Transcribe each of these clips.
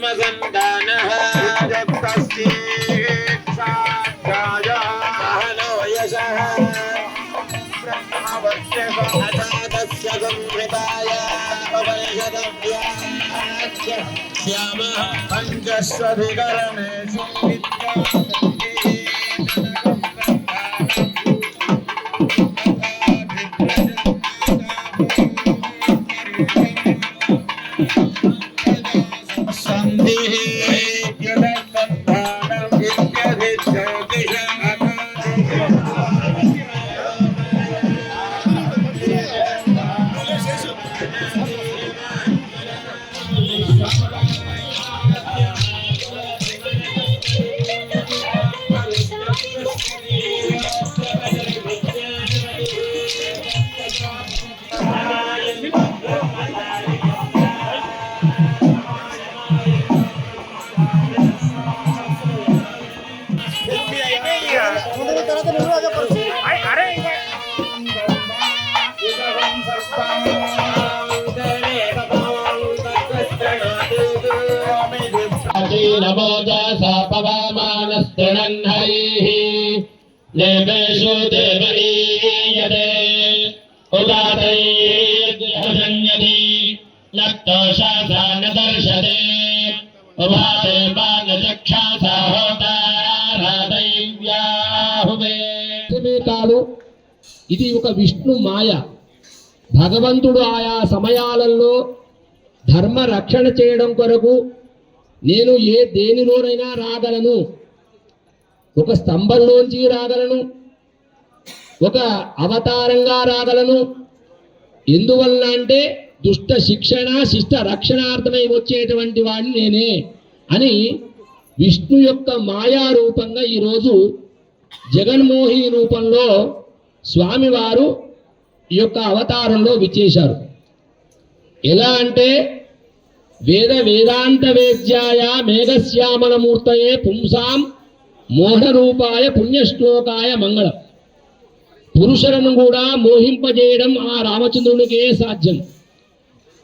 संदानः श्यामः पंचस्वधिकरणेषु देवेषु देवईयते उदातैर्जन्यति लक्तोषासा न दर्शते उभाते बालचक्षासा होतारादैव्याहुवे కాదు ఇది ఒక విష్ణు మాయ. భగవంతుడు ఆయా సమయాలలో ధర్మ రక్షణ చేయడం కొరకు నేను దేనిలోనైనా రాగలను. ఒక స్తంభంలోంచి రాగలను, ఒక అవతారంగా రాగలను. ఎందువల్ల అంటే దుష్ట శిక్షణ శిష్ట రక్షణార్థమై వచ్చేటువంటి వాడిని నేనే అని విష్ణు యొక్క మాయా రూపంగా ఈరోజు జగన్మోహి రూపంలో స్వామివారు ఈ యొక్క అవతారంలో విచ్చేశారు. ఎలా అంటే వేదాంత వేద్యాయ మేఘశ్యామలమూర్తయే పుంసాం మోహరూపాయ పుణ్యశ్లోకాయ మంగళం. పురుషులను కూడా మోహింపజేయడం ఆ రామచంద్రునికే సాధ్యం.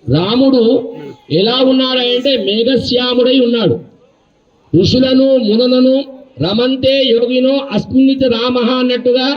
రాముడు ఎలా ఉన్నాడంటే మేఘశ్యాముడై ఉన్నాడు. ఋషులను మునులను రమంతే యోగినో అస్మిత్ రామ అన్నట్టుగా